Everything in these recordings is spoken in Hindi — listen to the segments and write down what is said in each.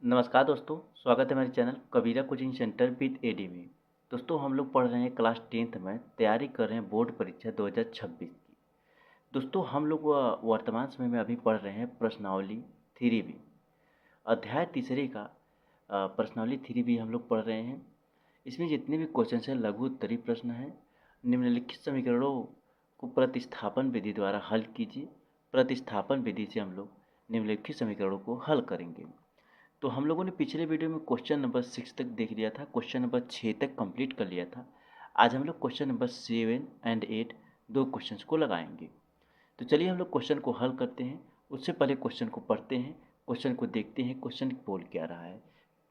नमस्कार दोस्तों, स्वागत है हमारे channel Kabira coaching centre with एडी में। दोस्तों हम लोग पढ़ रहे हैं क्लास 10th में, तैयारी कर रहे हैं बोर्ड परीक्षा 2026 की। दोस्तों हम लोग वर्तमान समय में अभी पढ़ रहे हैं प्रश्नावली 3B, अध्याय तीसरे का प्रश्नावली 3B हम लोग पढ़ रहे हैं। इसमें जितने भी क्वेश्चन हैं लघु उत्तरीय प्रश्न हैं। निम्नलिखित समीकरणों को प्रतिस्थापन विधि द्वारा हल कीजिए। प्रतिस्थापन विधि से हम लोग निम्नलिखित समीकरणों को हल करेंगे। तो हम लोगों ने पिछले वीडियो में क्वेश्चन नंबर 6 तक देख लिया था, क्वेश्चन नंबर 6 तक कंप्लीट कर लिया था। आज हम लोग क्वेश्चन नंबर 7 एंड 8 दो क्वेश्चंस को लगाएंगे। तो चलिए हम लोग क्वेश्चन को हल करते हैं। उससे पहले क्वेश्चन को पढ़ते हैं, क्वेश्चन को देखते हैं। क्वेश्चन बोल क्या रहा है,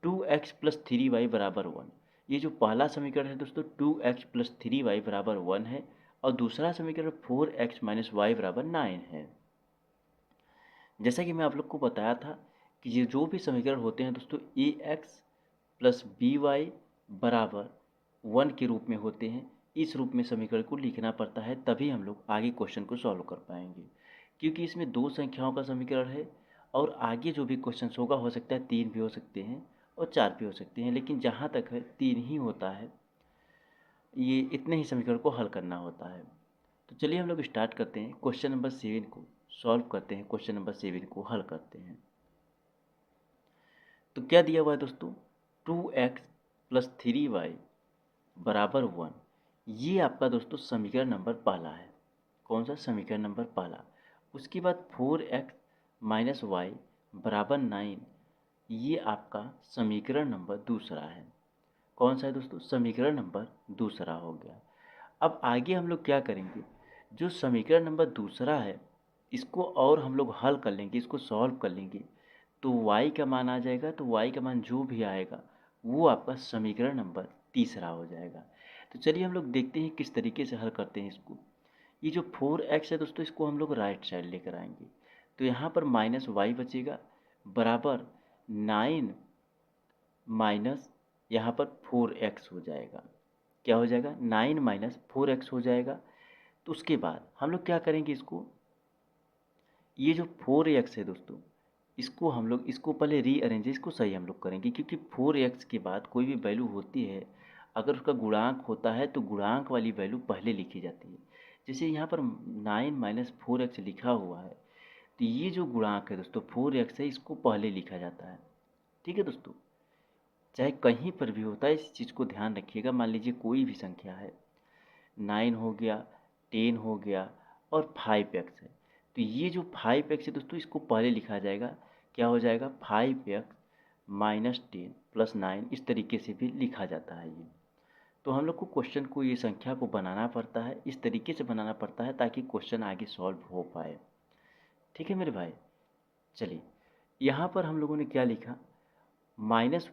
2x + 3y = 1। ये जो पहला समीकरण है दोस्तों 2x + 3y = 1 है, और दूसरा समीकरण 4x - y = 9 है। जैसा कि मैं आप लोग को बताया था कि ये जो भी समीकरण होते हैं दोस्तों ax + by = 1 के रूप में होते हैं। इस रूप में समीकरण को लिखना पड़ता है, तभी हम लोग आगे क्वेश्चन को सॉल्व कर पाएंगे। क्योंकि इसमें दो संख्याओं का समीकरण है, और आगे जो भी क्वेश्चन होगा हो सकता है 3 भी हो सकते हैं और 4 भी हो सकते हैं, लेकिन जहाँ तक है 3 ही होता है। ये इतने ही समीकरण को हल करना होता है। तो चलिए हम लोग स्टार्ट करते हैं, क्वेश्चन नंबर 7 को सॉल्व करते हैं। क्वेश्चन नंबर 7 को हल करते हैं। तो क्या दिया हुआ है दोस्तों, 2x + 3y = 1। ये आपका दोस्तों समीकरण नंबर पहला है। कौन सा समीकरण नंबर पहला। उसके बाद 4x - y = 9। ये आपका समीकरण नंबर दूसरा है। कौन सा है दोस्तों, समीकरण नंबर दूसरा हो गया। अब आगे हम लोग क्या करेंगे, जो समीकरण नंबर दूसरा है इसको और हम लोग हल कर लेंगे, इसको सॉल्व कर लेंगे। तो y का मान आ जाएगा, तो y का मान जो भी आएगा वो आपका समीकरण नंबर तीसरा हो जाएगा। तो चलिए हम लोग देखते हैं किस तरीके से हल करते हैं इसको। ये जो 4x है दोस्तों इसको हम लोग राइट साइड लेकर आएंगे। तो यहाँ पर -y बचेगा बराबर 9 माइनस यहाँ पर 4x हो जाएगा। क्या हो जाएगा, 9 - 4x हो जाएगा। तो उसके बाद हम लोग क्या करेंगे, इसको ये जो 4x है दोस्तों इसको हम लोग इसको पहले रीअरेंज, इसको सही हम लोग करेंगे, क्योंकि 4x के बाद कोई भी वैल्यू होती है अगर उसका गुणांक होता है तो गुणांक वाली वैल्यू पहले लिखी जाती है। जैसे यहाँ पर 9 - 4x लिखा हुआ है, तो ये जो गुणांक है दोस्तों 4x है, इसको पहले लिखा जाता है। ठीक है दोस्तों, चाहे कहीं पर भी होता है, इस चीज़ को ध्यान रखिएगा। मान लीजिए कोई भी संख्या है, 9 हो गया, 10 हो गया और 5x है, तो ये जो 5x है दोस्तों इसको पहले लिखा जाएगा। क्या हो जाएगा, 5x - 10 + 9, इस तरीके से भी लिखा जाता है ये। तो हम लोग को क्वेश्चन को, ये संख्या को बनाना पड़ता है, इस तरीके से बनाना पड़ता है ताकि क्वेश्चन आगे सॉल्व हो पाए। ठीक है मेरे भाई, चलिए यहाँ पर हम लोगों ने क्या लिखा, -y =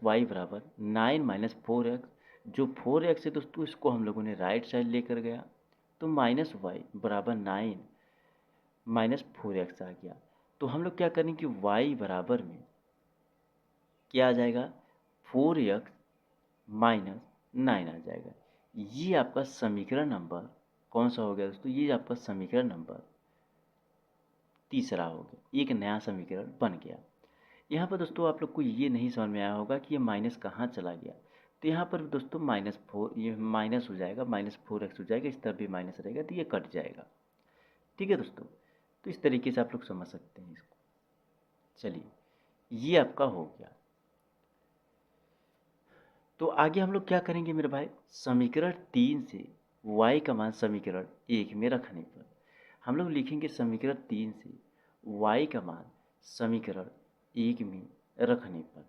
9 - 4x। जो 4x है दोस्तों इसको हम लोगों ने राइट साइड लेकर गया, तो -y = 9 - 4x आ गया। तो हम लोग क्या करेंगे, y बराबर में क्या आ जाएगा, 4x - 9 आ जाएगा। ये आपका समीकरण नंबर कौन सा हो गया दोस्तों, ये आपका समीकरण नंबर तीसरा हो गया, एक नया समीकरण बन गया। यहाँ पर दोस्तों आप लोग को ये नहीं समझ में आया होगा कि ये माइनस कहाँ चला गया। तो यहाँ पर दोस्तों -4, ये माइनस हो जाएगा, -4x हो जाएगा, इस तरफ भी माइनस रहेगा तो ये कट जाएगा। ठीक है दोस्तों, तो इस तरीके से आप लोग समझ सकते हैं इसको। चलिए ये आपका हो गया। तो आगे हम लोग क्या करेंगे मेरे भाई, समीकरण 3 से y का मान समीकरण 1 में रखने पर हम लोग लिखेंगे समीकरण 3 से y का मान समीकरण 1 में रखने पर।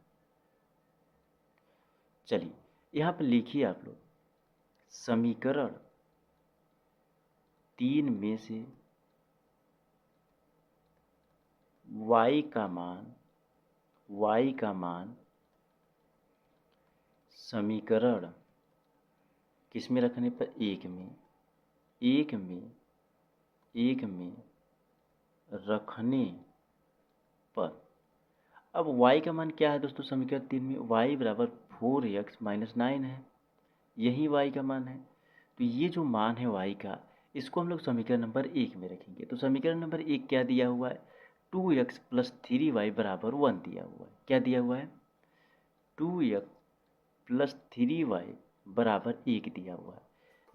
चलिए यहाँ पर लिखिए आप लोग, समीकरण 3 में से y का मान समीकरण किस में रखने पर, 1 में, 1 में रखने पर। अब y का मान क्या है दोस्तों, समीकरण 3 में y = 4x - 9 है, यही y का मान है। तो ये जो मान है y का, इसको हम लोग समीकरण नंबर 1 में रखेंगे। तो समीकरण नंबर 1 क्या दिया हुआ है, 2x + 3y = 1 दिया हुआ है। क्या दिया हुआ है, 2x प्लस 3y बराबर 1 दिया हुआ है।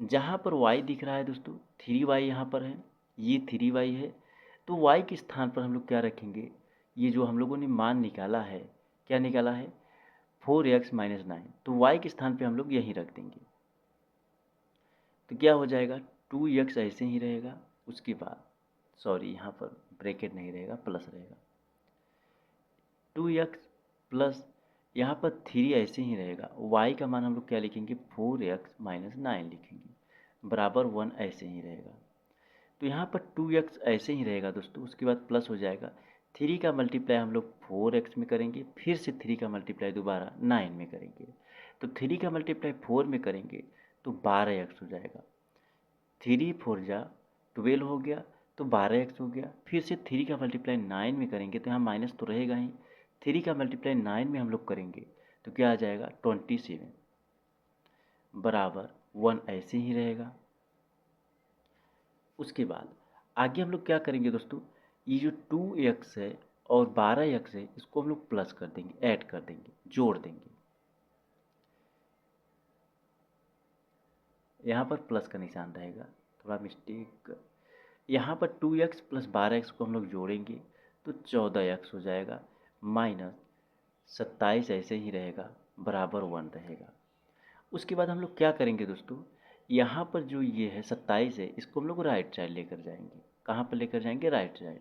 जहाँ पर y दिख रहा है दोस्तों 3y यहाँ पर है, ये 3y है, तो y के स्थान पर हम लोग क्या रखेंगे, ये जो हम लोगों ने मान निकाला है, क्या निकाला है 4x माइनस 9, तो y के स्थान पे हम लोग यहीं रख देंगे। तो क्या हो जाएगा 2x ऐसे ही रहेगा, उसके बाद सॉरी यहाँ पर ब्रैकेट नहीं रहेगा, प्लस रहेगा 2x प्लस यहाँ पर 3 ऐसे ही रहेगा, y का मान हम लोग क्या लिखेंगे 4x माइनस 9 लिखेंगे, बराबर 1 ऐसे ही रहेगा। तो यहाँ पर 2x ऐसे ही रहेगा दोस्तों, उसके बाद प्लस हो जाएगा 3 का मल्टीप्लाई हम लोग 4x में करेंगे, फिर से 3 का मल्टीप्लाई दोबारा 9 में करेंगे, तो 3 का मल्टीप्लाई 4 में करेंगे तो 12x हो जाएगा, 3 4 जा 12 हो गया, तो 12x हो गया, फिर से 3 का मल्टीप्लाई 9 में करेंगे तो यहाँ माइनस तो रहेगा ही, 3 का मल्टीप्लाई 9 में हम लोग करेंगे तो क्या आ जाएगा 27 बराबर 1 ऐसे ही रहेगा। उसके बाद आगे हम लोग क्या करेंगे दोस्तों, ये जो 2x है और 12x है इसको हम लोग प्लस कर देंगे, ऐड कर देंगे, जोड़ देंगे। यहाँ पर प्लस का निशान रहेगा, थोड़ा मिस्टेक, यहाँ पर 2x प्लस 12x को हम लोग जोड़ेंगे तो 14x हो जाएगा, माइनस 27 ऐसे ही रहेगा, बराबर 1 रहेगा। उसके बाद हम लोग क्या करेंगे दोस्तों, यहाँ पर जो ये है 27 है, इसको हम लोग राइट साइड लेकर जाएंगे, कहाँ पर लेकर जाएंगे राइट साइड,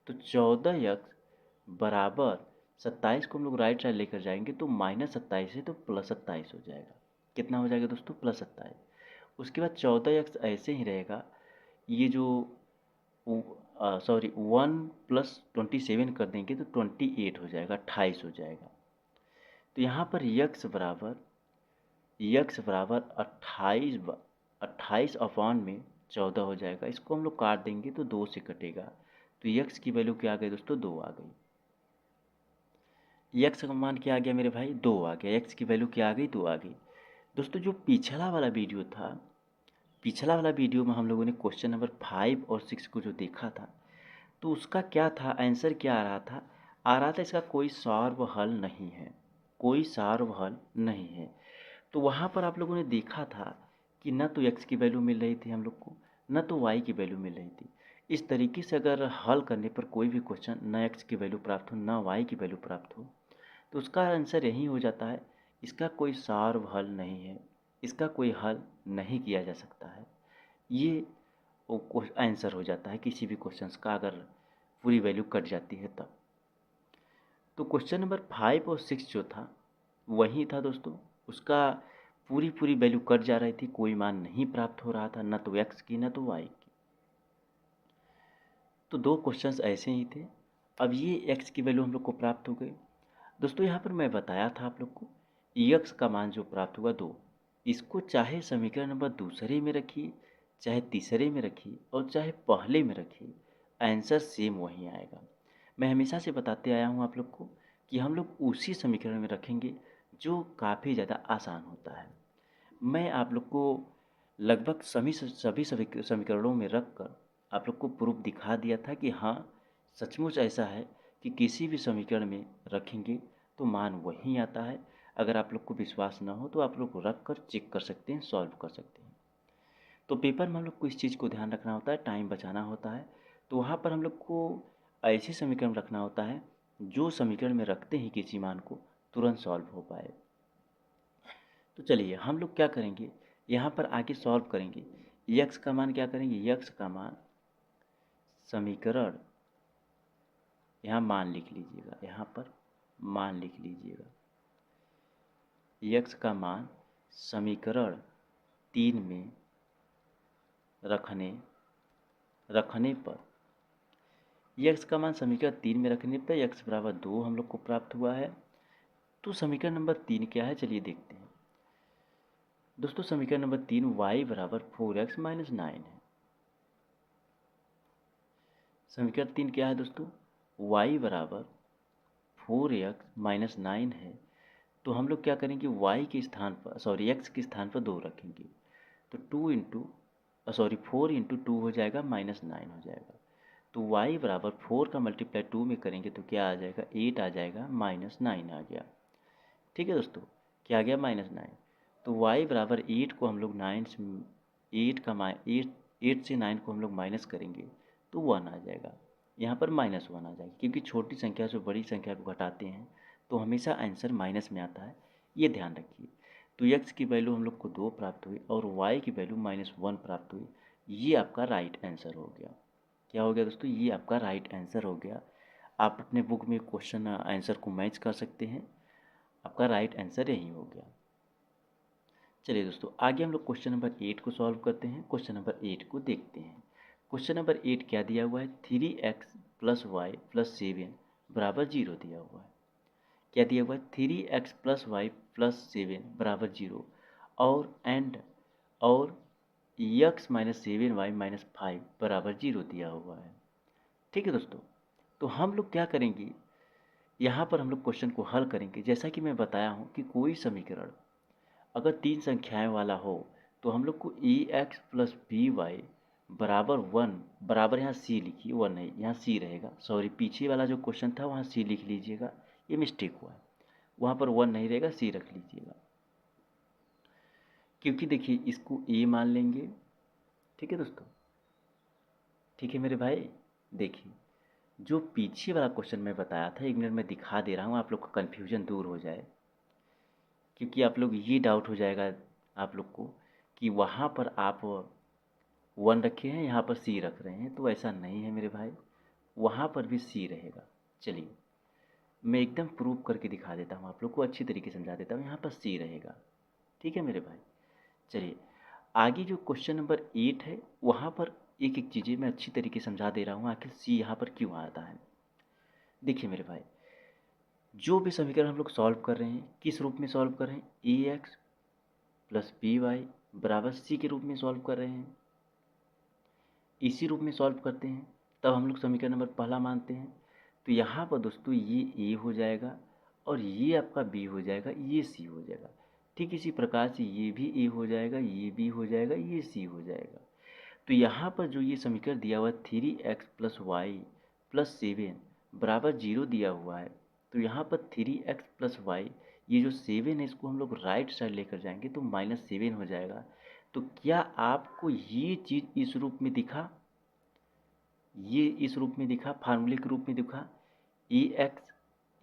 तो 14x बराबर 27 को हम लोग राइट साइड लेकर जाएंगे तो माइनस 27 है तो प्लस 27 हो जाएगा, कितना हो जाएगा दोस्तों प्लस 27। उसके बाद 14x ऐसे ही रहेगा, ये जो सॉरी 1 प्लस 27 कर देंगे तो 28 हो जाएगा, 28 हो जाएगा। तो यहाँ पर यक्स बराबर 28 अपॉन में 14 हो जाएगा, इसको हम लोग काट देंगे तो 2 से कटेगा, तो यक्स की वैल्यू क्या आ गई दोस्तों 2 आ गई। यक्स का मान क्या आ गया मेरे भाई 2 आ गया, यक्स की वैल्यू क्या आ गई 2 आ गई। दोस्तों जो पिछला वाला वीडियो था, पिछला वाला वीडियो में हम लोगों ने क्वेश्चन नंबर 5 और 6 को जो देखा था, तो उसका क्या था आंसर, क्या आ रहा था इसका कोई सार्व हल नहीं है, कोई सार्व हल नहीं है। तो वहाँ पर आप लोगों ने देखा था कि न तो x की वैल्यू मिल रही थी हम लोग को, न तो y की वैल्यू मिल रही थी। इस तरीके से अगर हल करने पर कोई भी क्वेश्चन न x की वैल्यू प्राप्त हो न y की वैल्यू प्राप्त हो, तो उसका आंसर यही हो जाता है, इसका कोई सार्व हल नहीं है, इसका कोई हल नहीं किया जा सकता है। ये वो आंसर हो जाता है किसी भी क्वेश्चन का, अगर पूरी वैल्यू कट जाती है तब। तो क्वेश्चन नंबर 5 और 6 जो था वही था दोस्तों, उसका पूरी वैल्यू कट जा रही थी, कोई मान नहीं प्राप्त हो रहा था, न तो x की न तो y की। तो दो क्वेश्चंस ऐसे ही थे। अब ये x की वैल्यू हम लोग को प्राप्त हो गई दोस्तों। यहाँ पर मैं बताया था आप लोग को x का मान जो प्राप्त हुआ 2, इसको चाहे समीकरण नंबर दूसरे में रखिए, चाहे तीसरे में रखिए और चाहे पहले में रखिए, आंसर सेम वही आएगा। मैं हमेशा से बताते आया हूँ आप लोग को कि हम लोग उसी समीकरण में रखेंगे जो काफ़ी ज़्यादा आसान होता है। मैं आप लोग को लगभग सभी समीकरणों में रख कर आप लोग को प्रूफ दिखा दिया था कि हाँ सचमुच ऐसा है कि किसी भी समीकरण में रखेंगे तो मान वही आता है। अगर आप लोग को विश्वास ना हो तो आप लोग रख कर चेक कर सकते हैं, सॉल्व कर सकते हैं। तो पेपर में हम लोग को इस चीज़ को ध्यान रखना होता है, टाइम बचाना होता है। तो वहाँ पर हम लोग को ऐसे समीकरण रखना होता है जो समीकरण में रखते ही किसी मान को तुरंत सॉल्व हो पाए। तो चलिए हम लोग क्या करेंगे, यहाँ पर आके सॉल्व करेंगे। यक्स का मान क्या करेंगे, यक्स का मान समीकरण, यहाँ मान लिख लीजिएगा, यहाँ पर मान लिख लीजिएगा। यक्स का मान समीकरण 3 में रखने पर यक्स का मान समीकरण 3 में रखने पर यक्स बराबर 2 हम लोग को प्राप्त हुआ है। तो समीकरण नंबर 3 क्या है, चलिए देखते हैं दोस्तों। समीकरण नंबर 3 y बराबर 4x माइनस 9 है। समीकरण 3 क्या है दोस्तों, y बराबर 4x माइनस 9 है। तो हम लोग क्या करेंगे, y के स्थान पर x के स्थान पर 2 रखेंगे, तो 4 इंटू 2 हो जाएगा, माइनस 9 हो जाएगा। तो y बराबर 4 का मल्टीप्लाई 2 में करेंगे तो क्या आ जाएगा 8 आ जाएगा, माइनस 9 आ गया। ठीक है दोस्तों, क्या आ गया -9। तो y बराबर 8 को हम लोग 9 से 8 का 8 से 9 को हम लोग माइनस करेंगे तो 1 आ जाएगा। यहाँ पर -1 आ जाएगा, क्योंकि छोटी संख्या से बड़ी संख्या को घटाते हैं तो हमेशा आंसर माइनस में आता है, ये ध्यान रखिए। तो x की वैल्यू हम लोग को 2 प्राप्त हुई और y की वैल्यू -1 प्राप्त हुई। ये आपका राइट आंसर हो गया। क्या हो गया दोस्तों? ये आपका राइट आंसर हो गया। आप अपने बुक में क्वेश्चन आंसर को मैच कर सकते हैं। आपका राइट आंसर यही हो गया। चलिए दोस्तों, आगे हम लोग क्वेश्चन नंबर 8 को सॉल्व करते हैं। क्वेश्चन नंबर 8 को देखते हैं। क्वेश्चन नंबर 8 क्या दिया हुआ है? 3x + y + 7 बराबर 0 दिया हुआ है। क्या दिया हुआ है? 3x + y + 7 बराबर 0 और x - 7y - 5 बराबर 0 दिया हुआ है। ठीक है दोस्तों, तो हम लोग क्या करेंगे, यहाँ पर हम लोग क्वेश्चन को हल करेंगे। जैसा कि मैं बताया हूँ कि कोई समीकरण अगर 3 संख्याएं वाला हो तो हम लोग को ax + by बराबर 1 बराबर, यहाँ c लिखिए, 1 नहीं, यहाँ c रहेगा। सॉरी, पीछे वाला जो क्वेश्चन था वहाँ c लिख लीजिएगा, ये मिस्टेक हुआ है। वहाँ पर 1 नहीं रहेगा, c रख लीजिएगा, क्योंकि देखिए इसको a मान लेंगे। ठीक है दोस्तों, ठीक है मेरे भाई। देखिए, जो पीछे वाला क्वेश्चन मैं बताया था, 1 मिनट में दिखा दे रहा हूँ, आप लोग का कन्फ्यूजन दूर हो जाए, क्योंकि आप लोग ये डाउट हो जाएगा आप लोग को कि वहाँ पर आप 1 रखे हैं, यहाँ पर c रख रहे हैं। तो ऐसा नहीं है मेरे भाई, वहाँ पर भी c रहेगा। चलिए मैं एकदम प्रूव करके दिखा देता हूँ, आप लोग को अच्छी तरीके से समझा देता हूँ। यहाँ पर c रहेगा। ठीक है मेरे भाई। चलिए आगे जो क्वेश्चन नंबर 8 है, वहाँ पर एक एक चीज़ें मैं अच्छी तरीके से समझा दे रहा हूँ, आखिर c यहाँ पर क्यों आता है। देखिए मेरे भाई, जो भी समीकरण हम लोग सॉल्व कर रहे हैं, किस रूप में सॉल्व कर रहे हैं? ax + by बराबर c के रूप में सॉल्व कर रहे हैं। इसी रूप में सॉल्व करते हैं तब हम लोग समीकरण नंबर पहला मानते हैं। तो यहाँ पर दोस्तों ये a हो जाएगा और ये आपका b हो जाएगा, ये c हो जाएगा। ठीक इसी प्रकार से ये भी a हो जाएगा, ये b हो जाएगा, ये c हो जाएगा। तो यहाँ पर जो ये समीकरण दिया हुआ है 3x + y + 7 बराबर 0 दिया हुआ है, तो यहाँ पर 3x + y, ये जो 7 है इसको हम लोग राइट साइड लेकर जाएंगे तो -7 हो जाएगा। तो क्या आपको ये चीज़ इस रूप में दिखा? ये इस रूप में दिखा, फार्मूले के रूप में दिखा। ax,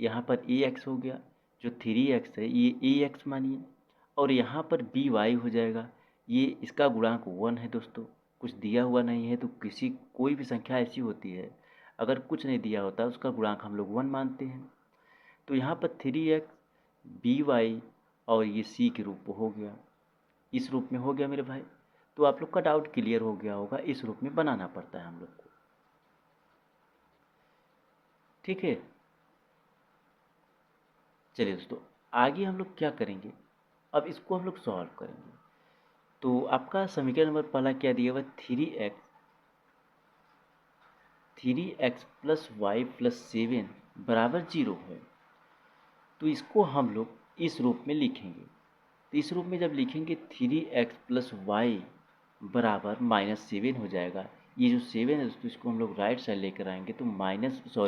यहाँ पर ax हो गया, जो 3x है ये ax मानिए, और यहाँ पर by हो जाएगा। ये इसका गुणांक 1 है दोस्तों, कुछ दिया हुआ नहीं है। तो कोई भी संख्या ऐसी होती है, अगर कुछ नहीं दिया होता उसका गुणांक हम लोग 1 मानते हैं। तो यहाँ पर 3x by और ये c के रूप हो गया, इस रूप में हो गया मेरे भाई। तो आप लोग का डाउट क्लियर हो गया होगा, इस रूप में बनाना पड़ता है हम लोग को। ठीक है, चलिए दोस्तों, आगे हम लोग क्या करेंगे, अब इसको हम लोग सॉल्व करेंगे। तो आपका समीकरण नंबर पहला क्या दिया हुआ है? 3x + y + 7 बराबर 0 है। तो इसको हम लोग इस रूप में लिखेंगे। तो इस रूप में जब लिखेंगे 3x + y बराबर -7 हो जाएगा। ये जो 7 है दोस्तों, इसको हम लोग राइट साइड लेकर आएंगे तो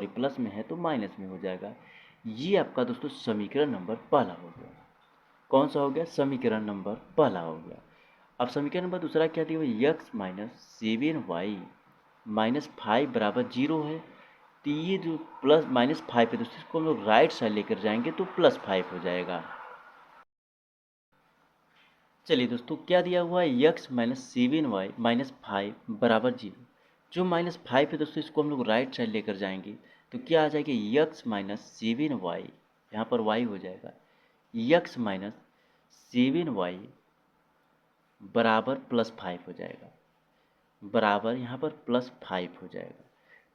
प्लस में है तो माइनस में हो जाएगा। ये आपका दोस्तों समीकरण नंबर पहला हो गया। कौन सा हो गया? समीकरण नंबर पहला हो गया। अब समीकरण नंबर दूसरा क्या दिया हुआ? x - 7y - 5 बराबर 0 है। तो ये जो -5 है दोस्तों, इसको हम लोग राइट साइड लेकर जाएंगे तो +5 हो जाएगा। चलिए दोस्तों, क्या दिया हुआ है? x - 7y - 5 बराबर 0। जो -5 है दोस्तों, इसको हम लोग राइट साइड लेकर जाएंगे तो क्या आ जाएगा? x - 7y, यहाँ पर y हो जाएगा, x - 7y बराबर +5 हो जाएगा, बराबर यहाँ पर +5 हो जाएगा।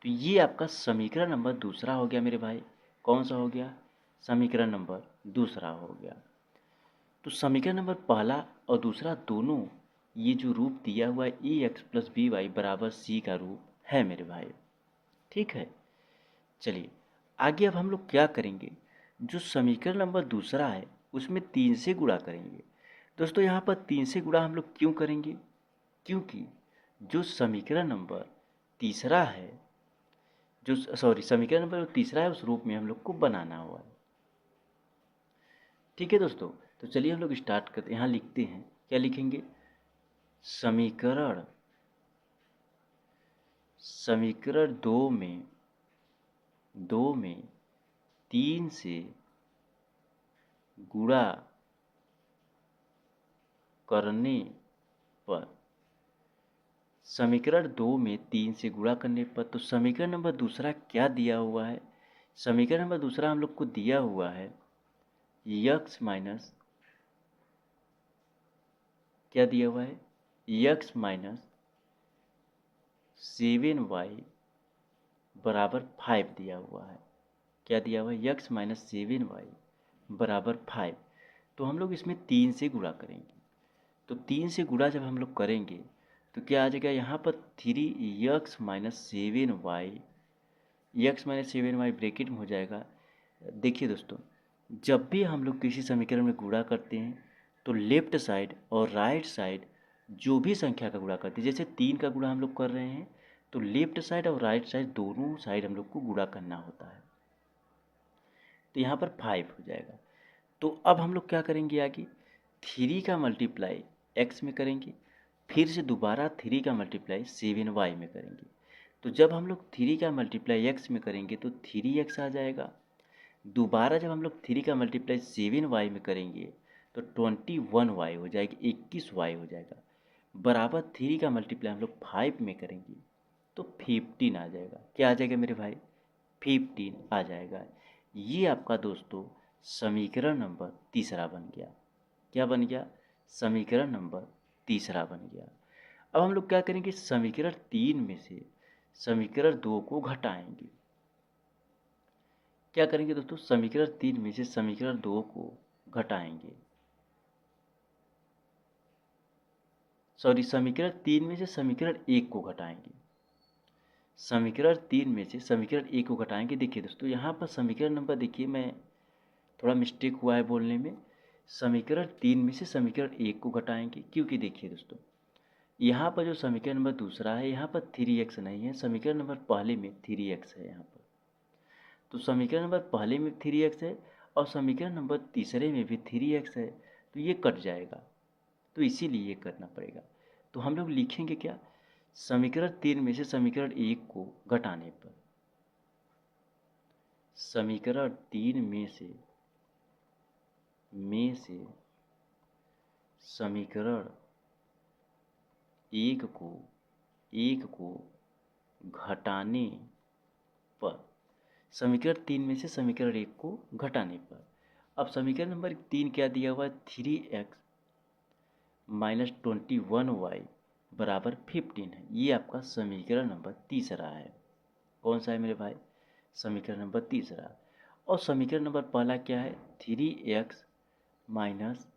तो ये आपका समीकरण नंबर दूसरा हो गया मेरे भाई। कौन सा हो गया? समीकरण नंबर दूसरा हो गया। तो समीकरण नंबर पहला और दूसरा दोनों, ये जो रूप दिया हुआ है ax + by बराबर c का रूप है मेरे भाई। ठीक है, चलिए आगे अब हम लोग क्या करेंगे, जो समीकरण नंबर दूसरा है उसमें 3 से गुणा करेंगे। दोस्तों यहाँ पर 3 से गुणा हम लोग क्यों करेंगे? क्योंकि जो समीकरण नंबर तीसरा है, समीकरण नंबर जो तीसरा है उस रूप में हम लोग को बनाना हुआ है। ठीक है दोस्तों, तो चलिए हम लोग स्टार्ट करते हैं। यहाँ लिखते हैं, क्या लिखेंगे? समीकरण समीकरण दो में 3 से गुणा करने पर, समीकरण 2 में 3 से गुणा करने पर, तो समीकरण नंबर दूसरा क्या दिया हुआ है? समीकरण नंबर दूसरा हम लोग को दिया हुआ है यक्स माइनस, क्या दिया हुआ है? यक्स माइनस 7y बराबर 5 दिया हुआ है। क्या दिया हुआ है? यक्स माइनस 7y बराबर 5। तो हम लोग इसमें 3 से गुणा करेंगे। तो 3 से गुणा जब हम लोग करेंगे तो क्या आ जाएगा? यहाँ पर 3x-7y ब्रैकेट में हो जाएगा। देखिए दोस्तों, जब भी हम लोग किसी समीकरण में गुणा करते हैं तो लेफ्ट साइड और राइट साइड जो भी संख्या का गुणा करते हैं, जैसे 3 का गुणा हम लोग कर रहे हैं तो लेफ्ट साइड और राइट साइड दोनों साइड हम लोग को गुणा करना होता है। तो यहाँ पर 5 हो जाएगा। तो अब हम लोग क्या करेंगे आगे? 3 का मल्टीप्लाई x में करेंगे, फिर से दोबारा 3 का मल्टीप्लाई 7y में करेंगे। तो जब हम लोग 3 का मल्टीप्लाई x में करेंगे तो 3x आ जाएगा। दोबारा जब हम लोग 3 का मल्टीप्लाई 7y में करेंगे तो 21y हो जाएगी, 21y हो जाएगा। बराबर 3 का मल्टीप्लाई हम लोग 5 में करेंगे तो 15 आ जाएगा। क्या आ जाएगा मेरे भाई? 15 आ जाएगा। ये आपका दोस्तों समीकरण नंबर तीसरा बन गया। क्या बन गया? समीकरण नंबर तीसरा बन गया। अब हम लोग क्या करेंगे? समीकरण 3 में से समीकरण 2 को घटाएंगे। क्या करेंगे दोस्तों? समीकरण 3 में से समीकरण 2 को घटाएंगे। समीकरण 3 में से समीकरण 1 को घटाएंगे। समीकरण 3 में से समीकरण 1 को घटाएंगे। देखिए दोस्तों, यहाँ पर समीकरण नंबर, देखिए मैं थोड़ा मिस्टेक हुआ है बोलने में। समीकरण 3 में से समीकरण 1 को घटाएंगे, क्योंकि देखिए दोस्तों, यहाँ पर जो समीकरण नंबर दूसरा है यहाँ पर 3x नहीं है, समीकरण नंबर पहले में 3x है यहाँ पर। तो समीकरण नंबर पहले में 3x है और समीकरण नंबर तीसरे में भी 3x है, तो ये कट जाएगा। तो इसीलिए ये करना पड़ेगा। तो हम लोग लिखेंगे क्या? समीकरण 3 में से समीकरण 1 को घटाने पर, समीकरण 3 में से समीकरण 1 को घटाने पर, समीकरण 3 में से समीकरण 1 को घटाने पर, अब समीकरण नंबर 3 क्या दिया हुआ है? 3x माइनस 21y बराबर 15 है। ये आपका समीकरण नंबर तीसरा है। कौन सा है मेरे भाई? समीकरण नंबर तीसरा। और समीकरण नंबर पहला क्या है? 3x माइनस,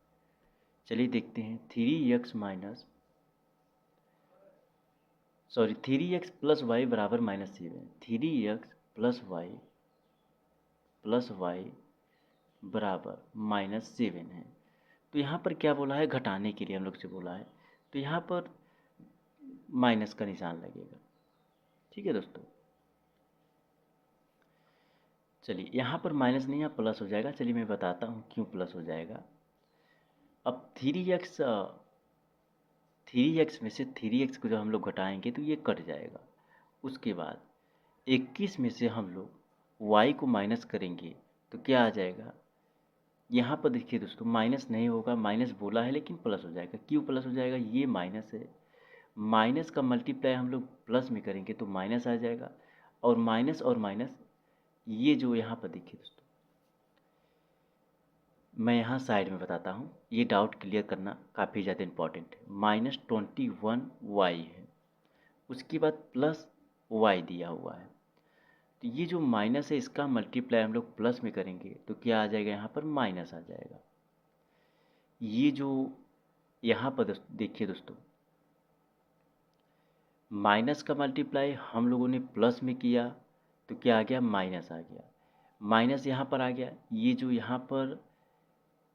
चलिए देखते हैं, 3x प्लस वाई बराबर -7, 3x प्लस वाई बराबर -7 है। तो यहाँ पर क्या बोला है? घटाने के लिए हम लोग से बोला है, तो यहाँ पर माइनस का निशान लगेगा। ठीक है दोस्तों, चलिए यहाँ पर माइनस नहीं, यहाँ प्लस हो जाएगा। चलिए मैं बताता हूँ क्यों प्लस हो जाएगा। अब 3x में से 3x को जब हम लोग घटाएंगे तो ये कट जाएगा। उसके बाद 21 में से हम लोग y को माइनस करेंगे तो क्या आ जाएगा? यहाँ पर देखिए दोस्तों, माइनस नहीं होगा, माइनस बोला है लेकिन प्लस हो जाएगा। क्यों प्लस हो जाएगा? ये माइनस है, माइनस का मल्टीप्लाई हम लोग प्लस में करेंगे तो माइनस आ जाएगा। और माइनस ये जो यहाँ पर देखिए दोस्तों, मैं यहाँ साइड में बताता हूँ, ये डाउट क्लियर करना काफ़ी ज़्यादा इम्पॉर्टेंट है। -21y है, उसके बाद प्लस y दिया हुआ है, तो ये जो माइनस है इसका मल्टीप्लाई हम लोग प्लस में करेंगे तो क्या आ जाएगा? यहाँ पर माइनस आ जाएगा। ये जो यहाँ पर देखिए दोस्तों, माइनस का मल्टीप्लाई हम लोगों ने प्लस में किया तो क्या आ गया? माइनस आ गया। माइनस यहाँ पर आ गया। ये जो यहाँ पर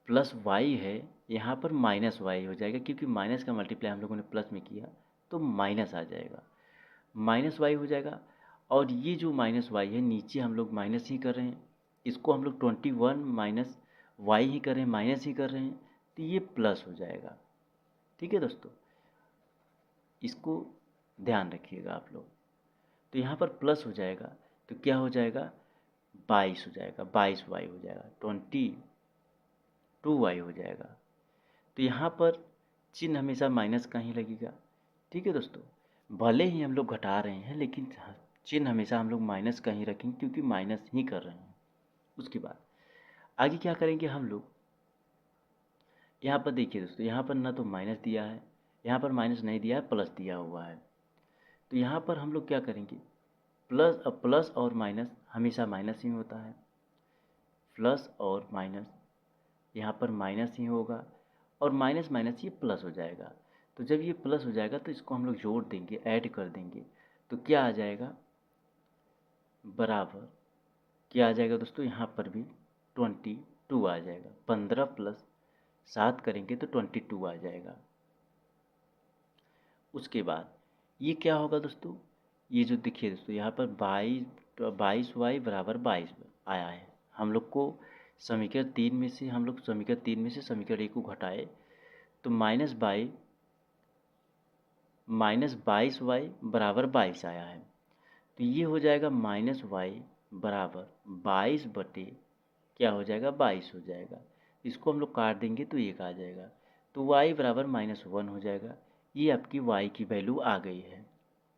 प्लस वाई है यहाँ पर माइनस वाई हो जाएगा, क्योंकि माइनस का मल्टीप्लाई हम लोगों ने प्लस में किया तो माइनस आ जाएगा, माइनस वाई हो जाएगा। और ये जो माइनस वाई है नीचे हम लोग माइनस ही कर रहे हैं, इसको हम लोग 21 माइनस वाई ही कर रहे हैं, माइनस ही कर रहे हैं, तो ये प्लस हो जाएगा। ठीक है दोस्तों, इसको ध्यान रखिएगा आप लोग। तो यहाँ पर प्लस हो जाएगा तो क्या हो जाएगा, 22 हो जाएगा, 22y हो जाएगा, 22y हो जाएगा। तो यहाँ पर चिन्ह हमेशा माइनस का ही लगेगा। ठीक है दोस्तों, भले ही हम लोग घटा रहे हैं लेकिन चिन्ह हमेशा हम लोग माइनस का ही रखेंगे क्योंकि माइनस ही कर रहे हैं। उसके बाद आगे क्या करेंगे हम लोग, यहाँ पर देखिए दोस्तों, यहाँ पर ना तो माइनस दिया है, यहाँ पर माइनस नहीं दिया है, प्लस दिया हुआ है। तो यहाँ पर हम लोग क्या करेंगे, प्लस और माइनस हमेशा माइनस ही होता है, प्लस और माइनस यहाँ पर माइनस ही होगा, और माइनस माइनस ये प्लस हो जाएगा। तो जब ये प्लस हो जाएगा तो इसको हम लोग जोड़ देंगे, ऐड कर देंगे, तो क्या आ जाएगा, बराबर क्या आ जाएगा दोस्तों, यहाँ पर भी 22 आ जाएगा। 15 प्लस 7 करेंगे तो 22 आ जाएगा। उसके बाद ये क्या होगा दोस्तों, ये जो देखिए दोस्तों, यहाँ पर 22y बराबर 22 आया है। हम लोग को समीकरण 3 में से समीकरण 1 को घटाए तो -22y बराबर 22 आया है। तो ये हो जाएगा -y बराबर 22 बटे क्या हो जाएगा, 22 हो जाएगा। इसको हम लोग काट देंगे तो 1 आ जाएगा। तो y बराबर -1 हो जाएगा। ये आपकी y की वैल्यू आ गई है।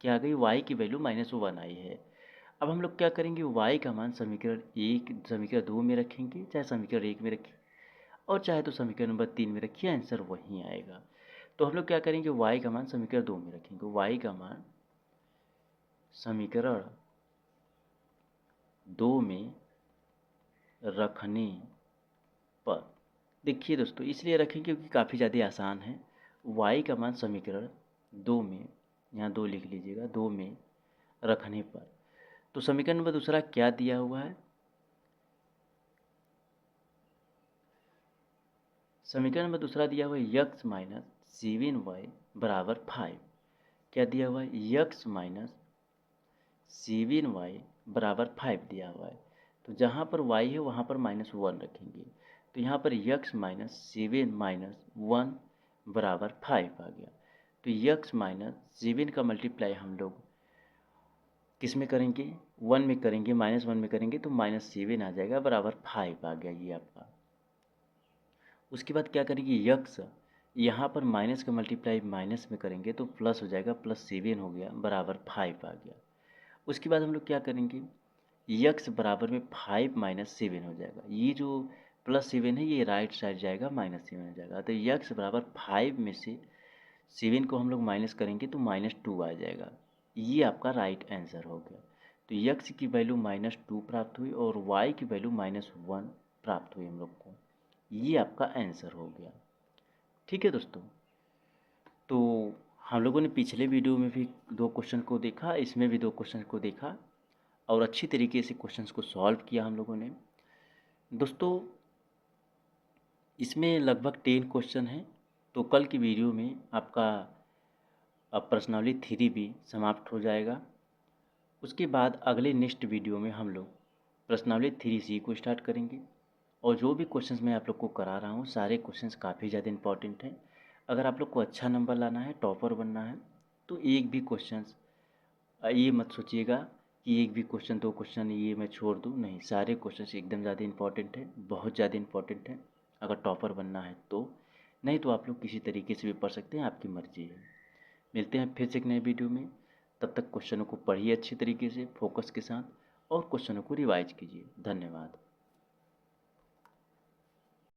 क्या आ गई, y की वैल्यू -1 आई है। अब हम लोग क्या करेंगे, y का मान समीकरण 2 में रखेंगे, चाहे समीकरण 1 में रखें और चाहे तो समीकरण नंबर 3 में रखिए, आंसर वहीं आएगा। तो हम लोग क्या करेंगे, y का मान समीकरण 2 में रखेंगे। y का मान समीकरण 2 में रखने पर, देखिए दोस्तों इसलिए रखेंगे क्योंकि काफ़ी ज़्यादा आसान है। y का मान समीकरण 2 में, यहाँ 2 लिख लीजिएगा, 2 में रखने पर, तो समीकरण नंबर दूसरा क्या दिया हुआ है, समीकरण नंबर दूसरा दिया हुआ है यक्स माइनस 7y बराबर 5। क्या दिया हुआ है, यक्स माइनस 7y बराबर 5 दिया हुआ है। तो जहाँ पर y है वहाँ पर -1 रखेंगे, तो यहाँ पर यक्स माइनस 7 माइनस 1 बराबर 5 आ गया। तो यक्स माइनस 7 का मल्टीप्लाई हम लोग किस में करेंगे, 1 में करेंगे, -1 में करेंगे तो -7 आ जाएगा, बराबर 5 आ गया ये आपका। उसके बाद क्या करेंगे, यक्स यहाँ पर माइनस का मल्टीप्लाई माइनस में करेंगे तो प्लस हो जाएगा, +7 हो गया, बराबर 5 आ गया। उसके बाद हम लोग क्या करेंगे, यक्स बराबर में 5 - 7 हो जाएगा। ये जो +7 है ये राइट साइड जाएगा, -7 हो जाएगा। तो यक्स बराबर 5 में से 7 को हम लोग माइनस करेंगे तो -2 आ जाएगा। ये आपका राइट आंसर हो गया। तो यक्स की वैल्यू -2 प्राप्त हुई और वाई की वैल्यू -1 प्राप्त हुई हम लोग को। ये आपका आंसर हो गया। ठीक है दोस्तों, तो हम लोगों ने पिछले वीडियो में भी 2 क्वेश्चन को देखा, इसमें भी 2 क्वेश्चन को देखा और अच्छी तरीके से क्वेश्चंस को सॉल्व किया हम लोगों ने। दोस्तों इसमें लगभग 10 क्वेश्चन हैं, तो कल की वीडियो में आपका पर्सनालिटी 3 भी समाप्त हो जाएगा। उसके बाद अगले नेक्स्ट वीडियो में हम लोग पर्सनालिटी 3C को स्टार्ट करेंगे। और जो भी क्वेश्चंस मैं आप लोग को करा रहा हूँ सारे क्वेश्चंस काफ़ी ज़्यादा इंपॉर्टेंट हैं। अगर आप लोग को अच्छा नंबर लाना है, टॉपर बनना है, तो एक भी क्वेश्चंस ये मत सोचिएगा कि एक भी क्वेश्चन 2 क्वेश्चन ये मैं छोड़ दूँ, नहीं, सारे क्वेश्चंस एकदम ज़्यादा इंपॉर्टेंट है, बहुत ज़्यादा इंपॉर्टेंट है अगर टॉपर बनना है तो। नहीं तो आप लोग किसी तरीके से भी पढ़ सकते हैं, आपकी मर्जी है। मिलते हैं फिर से एक नए वीडियो में, तब तक क्वेश्चनों को पढ़िए अच्छी तरीके से फोकस के साथ और क्वेश्चनों को रिवाइज कीजिए। धन्यवाद।